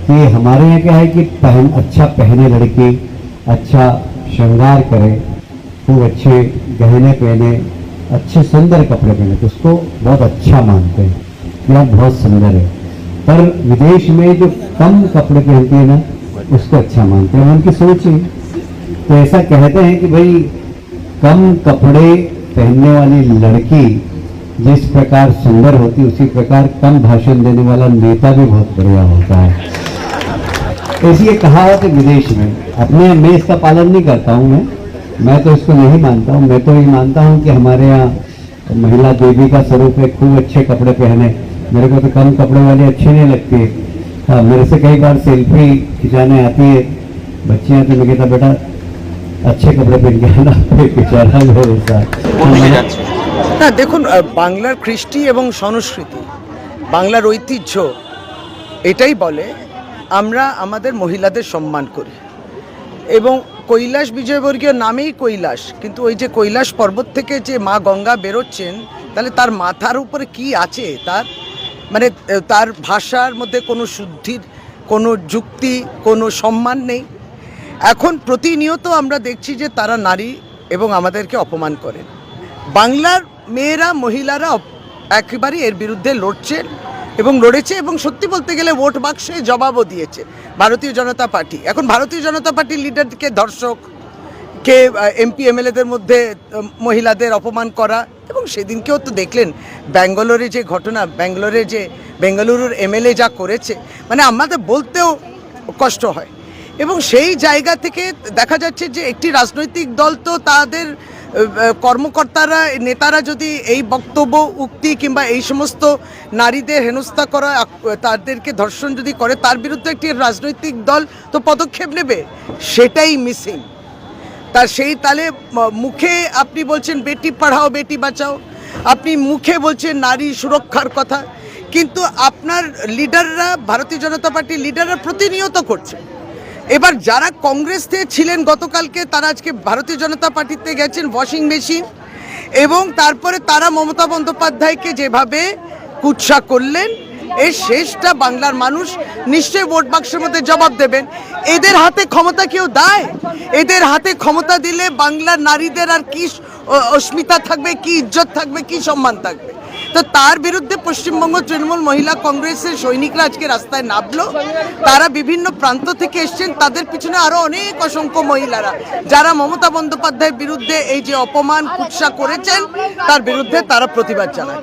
कि हमारे यहाँ क्या है कि अच्छा पहने लड़की, अच्छा श्रृंगार करे, खूब अच्छे गहने पहने, अच्छे सुंदर कपड़े पहने तो उसको बहुत अच्छा मानते हैं कि आप बहुत सुंदर है। पर विदेश में जो कम कपड़े पहनती है ना, उसको अच्छा मानते हैं, उनकी सोच है। तो ऐसा कहते हैं कि भाई कम कपड़े पहनने वाली लड़की जिस प्रकार सुंदर होती, उसी प्रकार कम भाषण देने वाला नेता भी बहुत बढ़िया होता है। ऐसी ये कहावत है विदेश में। अपने मैं इसका पालन नहीं करता हूँ, मैं तो इसको नहीं मानता हूँ। मैं तो ये मानता हूँ कि हमारे यहाँ महिला देवी का स्वरूप है, खूब अच्छे कपड़े पहने। मेरे को तो कम कपड़े वाली अच्छी नहीं लगती है। हाँ, मेरे से कई बार सेल्फी खिंचाने आती है बच्चियाँ, तो मैं कहता बेटा अच्छे कपड़े पहन के आना, बेचारा मेरे साथ। না দেখুন, বাংলার কৃষ্টি এবং সংস্কৃতি, বাংলার ঐতিহ্য এটাই বলে আমরা আমাদের মহিলাদের সম্মান করি। এবং কৈলাস বিজয়বর্গীয় নামেই কৈলাস, কিন্তু ওই যে কৈলাস পর্বত থেকে যে মা গঙ্গা বেরোচ্ছেন, তাহলে তার মাথার উপরে কি আছে, তার মানে তার ভাষার মধ্যে কোনো শুদ্ধির, কোনো যুক্তি, কোনো সম্মান নেই। এখন প্রতিনিয়ত আমরা দেখছি যে তারা নারী এবং আমাদেরকে অপমান করেন। বাংলার মেয়েরা, মহিলারা একেবারে এর বিরুদ্ধে লড়ছেন এবং লড়েছে, এবং সত্যি বলতে গেলে ভোট বাক্সে জবাবও দিয়েছে ভারতীয় জনতা পার্টি। এখন ভারতীয় জনতা পার্টির লিডারকে ধর্ষককে এমপি এমএলএদের মধ্যে মহিলাদের অপমান করা, এবং সেদিনকেও তো দেখলেন ব্যাঙ্গালোরে যে ঘটনা, বেঙ্গালুরুর এমএলএ যা করেছে, মানে আমাদের বলতেও কষ্ট হয়। এবং সেই জায়গা থেকে দেখা যাচ্ছে যে একটি রাজনৈতিক দল তো তাদের কর্মকর্তারা, নেতারা যদি এই বক্তব্য, উক্তি কিংবা এই সমস্ত নারীদের হেনস্থা করা, তাদেরকে ধর্ষণ যদি করে, তার বিরুদ্ধে একটি রাজনৈতিক দল তো পদক্ষেপ নেবে, সেটাই মিসিং। তার সেই তালে মুখে আপনি বলছেন বেটি পড়াও বেটি বাঁচাও, আপনি মুখে বলছেন নারী সুরক্ষার কথা, কিন্তু আপনার লিডাররা, ভারতীয় জনতা পার্টির লিডাররা প্রতিনিয়ত করছে। এবার যারা কংগ্রেস থেকে ছিলেন গতকালকে, তারা আজকে ভারতীয় জনতা পার্টিতে গেছেন ওয়াশিং মেশিন, এবং তারপরে তারা মমতা বন্দ্যোপাধ্যায়কে যেভাবে কুৎসা করলেন, এর শেষটা বাংলার মানুষ নিশ্চয়ই ভোট বাক্সের মধ্যে জবাব দেবেন। এদের হাতে ক্ষমতা কেউ দেয়? এদের হাতে ক্ষমতা দিলে বাংলার নারীদের আর কি অস্মিতা থাকবে, কি ইজ্জত থাকবে, কি সম্মান থাকবে? তো তার বিরুদ্ধে পশ্চিমবঙ্গ তৃণমূল মহিলা কংগ্রেসের সৈনিকরা আজকে রাস্তায় নামলো। তারা বিভিন্ন প্রান্ত থেকে এসছেন, তাদের পিছনে আরো অনেক অসংখ্য মহিলারা, যারা মমতা বন্দ্যোপাধ্যায়ের বিরুদ্ধে এই যে অপমান কুৎসা করেছেন, তার বিরুদ্ধে তারা প্রতিবাদ জানায়।